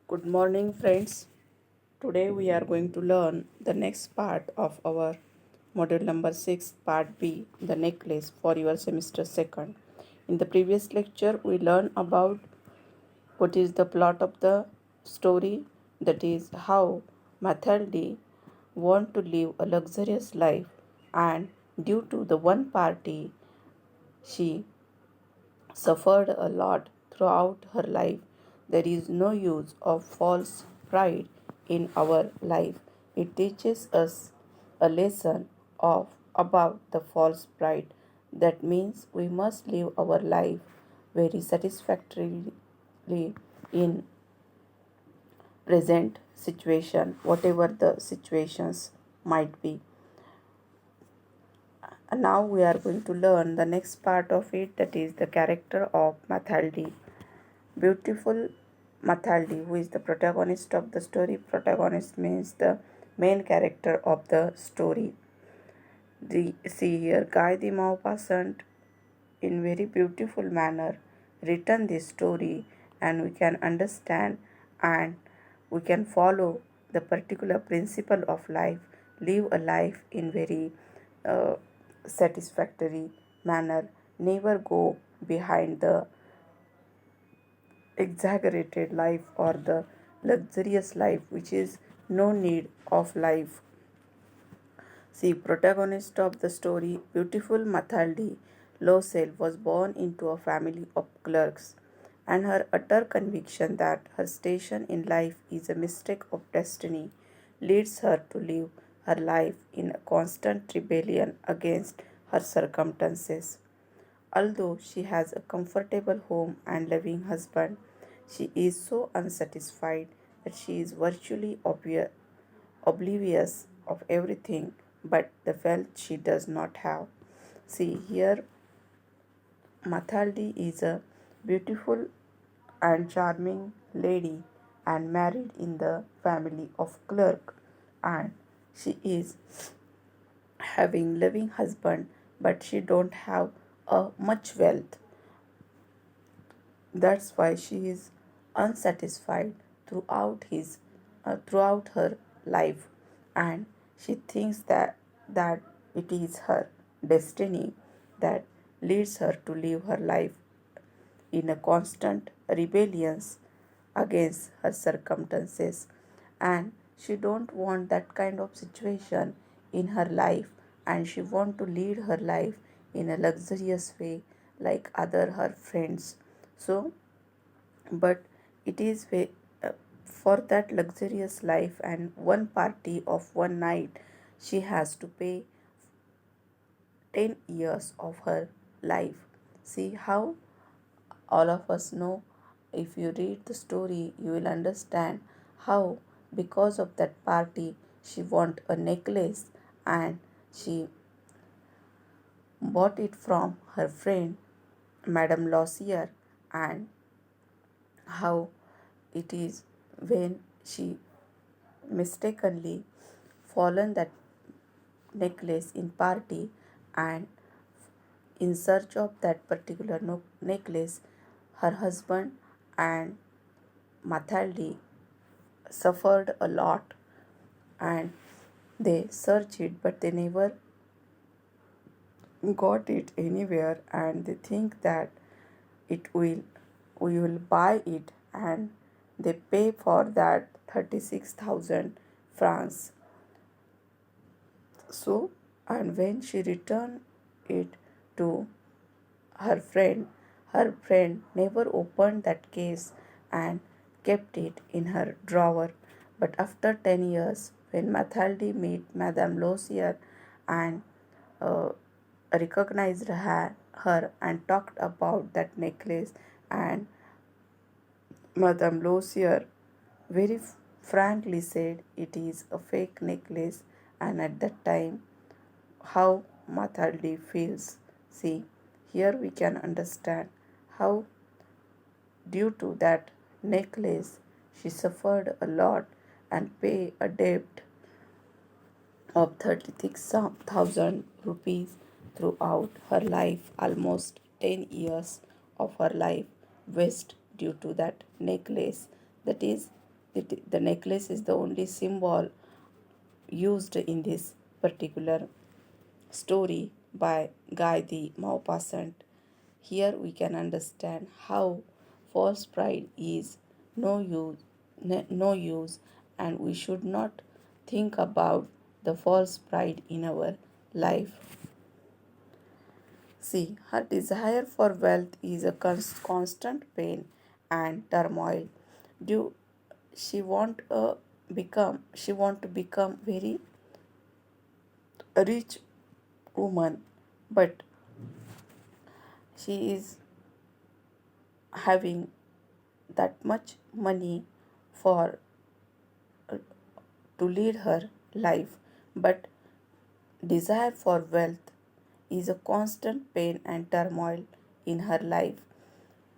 Good morning, friends. Today we are going to learn the next part of our module number 6, part B, the necklace for your semester second. In the previous lecture, we learned about what is the plot of the story, that is, how Mathilde want to live a luxurious life, and due to the one party, she suffered a lot throughout her life. There is no use of false pride in our life. It teaches us a lesson of about the false pride. That means we must live our life very satisfactorily in present situation, whatever the situations might be. And now we are going to learn the next part of it, that is the character of Mathilde. Beautiful Mathilde, who is the protagonist of the story. Protagonist means the main character of the story. See here, Guy de Maupassant, in very beautiful manner, written this story, and we can understand and we can follow the particular principle of life, live a life in very uh, satisfactory manner, never go behind the exaggerated life or the luxurious life which is no need of life. See, protagonist of the story, beautiful Mathilde Losel was born into a family of clerks, and her utter conviction that her station in life is a mistake of destiny leads her to live her life in a constant rebellion against her circumstances. Although she has a comfortable home and loving husband, she is so unsatisfied that she is virtually oblivious of everything but the wealth she does not have. See, here Mathaldi is a beautiful and charming lady and married in the family of clerk, and she is having loving husband, but she don't have much wealth. That's why she is unsatisfied throughout her life, and she thinks that it is her destiny that leads her to live her life in a constant rebellion against her circumstances, and she don't want that kind of situation in her life, and she want to lead her life in a luxurious way like other her friends. So but it is for that luxurious life and one party of one night she has to pay 10 years of her life. See how all of us know, if you read the story you will understand how because of that party she want a necklace, and she bought it from her friend Madame Lossier, and how it is when she mistakenly fallen that necklace in party, and in search of that particular necklace her husband and Mathilde suffered a lot, and they searched it but they never got it anywhere, and they think that it will we will buy it, and they pay for that 36,000 francs. So, and when she returned it to her friend never opened that case and kept it in her drawer. But after 10 years, when Mathilde met Madame Lossier and uh, recognized her and talked about that necklace, and Madame Lossier very frankly said it is a fake necklace, and at that time how Mathilde feels. See, here we can understand how due to that necklace she suffered a lot and pay a debt of 36,000 rupees throughout her life, almost 10 years of her life waste due to that necklace. That is The necklace is the only symbol used in this particular story by Guy de Maupassant. Here we can understand how false pride is no use, and we should not think about the false pride in our life. See, her desire for wealth is a constant pain and turmoil. Do she want to become very rich woman, but she is having that much money for to lead her life, but desire for wealth is a constant pain and turmoil in her life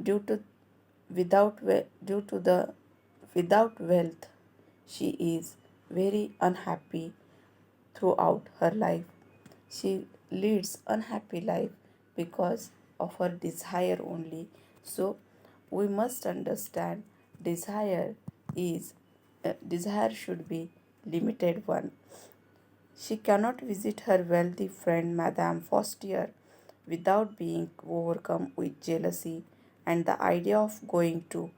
due to due to the without wealth she is very unhappy throughout her life. She leads unhappy life because of her desire only. So we must understand desire is desire should be limited one. She cannot visit her wealthy friend Madame Fostier without being overcome with jealousy, and the idea of going to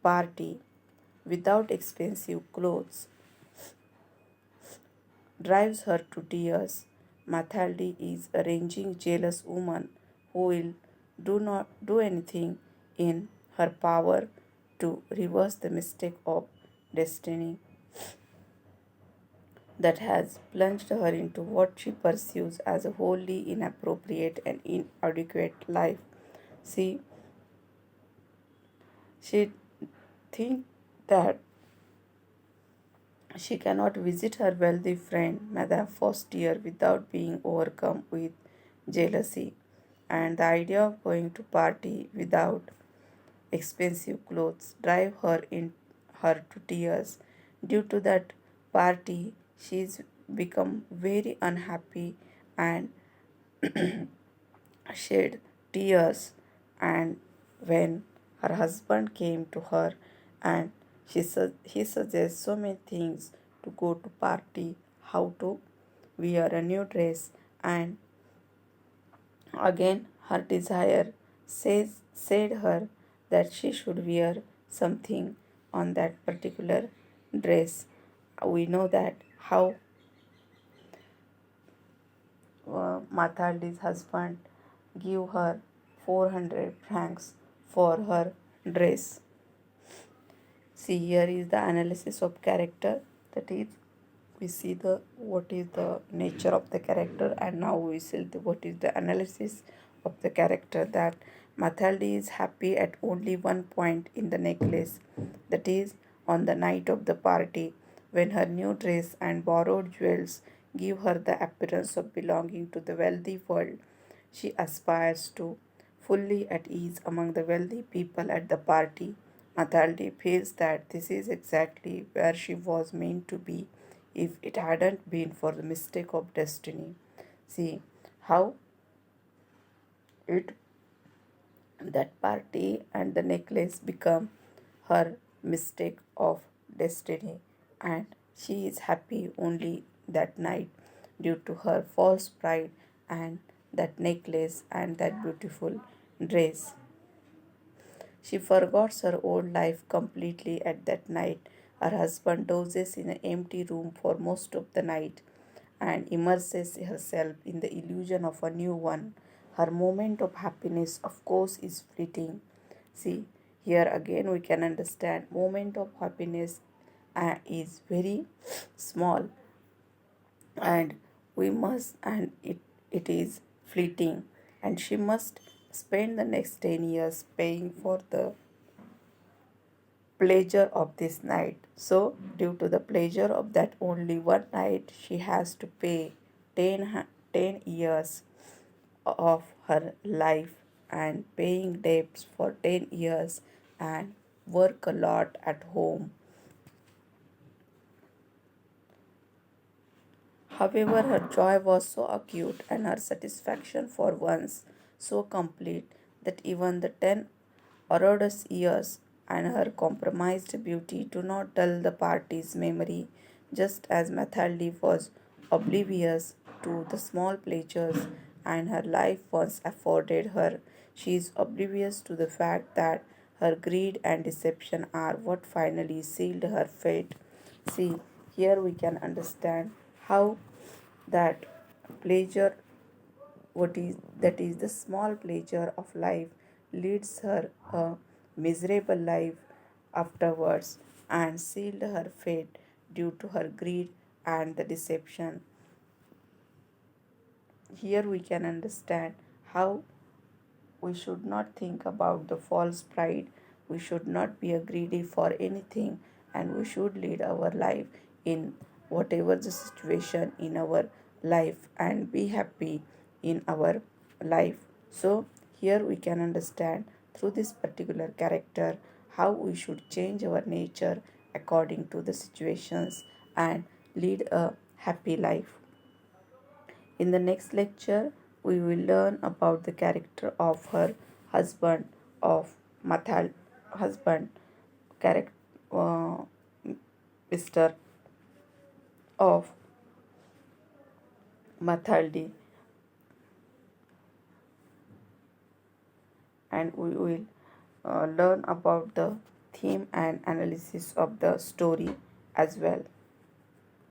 party without expensive clothes drives her to tears. Mathilde is a raging jealous woman who will do not do anything in her power to reverse the mistake of destiny that has plunged her into what she perceives as a wholly inappropriate and inadequate life. See, she thinks that she cannot visit her wealthy friend Madame Fostier without being overcome with jealousy, and the idea of going to party without expensive clothes drive her to tears. Due to that party, she's become very unhappy and shed tears. And when her husband came to her and he suggests so many things to go to party, how to wear a new dress, and again her desire said her that she should wear something on that particular dress. We know that how Mathaldi's husband give her 400 francs for her dress. See, here is the analysis of character. That is, we see the what is the nature of the character, and now we see what is the analysis of the character. That Mathaldi is happy at only one point in the necklace, that is on the night of the party, when her new dress and borrowed jewels give her the appearance of belonging to the wealthy world. She aspires to fully at ease among the wealthy people at the party. Mathalde feels that this is exactly where she was meant to be if it hadn't been for the mistake of destiny. See how it that party and the necklace become her mistake of destiny, and she is happy only that night due to her false pride and that necklace and that beautiful dress. She forgets her old life completely at that night. Her husband dozes in an empty room for most of the night and immerses herself in the illusion of a new one. Her moment of happiness, of course, is fleeting. See, here again we can understand moment of happiness is very small, and it is fleeting, and she must spend the next 10 years paying for the pleasure of this night. So, due to the pleasure of that only one night, she has to pay 10 years of her life and paying debts for 10 years and work a lot at home. However, her joy was so acute and her satisfaction for once so complete that even the 10 arduous years and her compromised beauty do not dull the party's memory, just as Mathaldi was oblivious to the small pleasures and her life once afforded her. She is oblivious to the fact that her greed and deception are what finally sealed her fate. See, here we can understand how that pleasure, what is that is the small pleasure of life, leads her a miserable life afterwards and sealed her fate due to her greed and the deception. Here we can understand how we should not think about the false pride. We should not be a greedy for anything, and we should lead our life in whatever the situation in our life and be happy in our life. So, here we can understand through this particular character how we should change our nature according to the situations and lead a happy life. In the next lecture, we will learn about the character of her husband, of Mathal, husband, character, Mr. of Mathaldi, and we will learn about the theme and analysis of the story as well.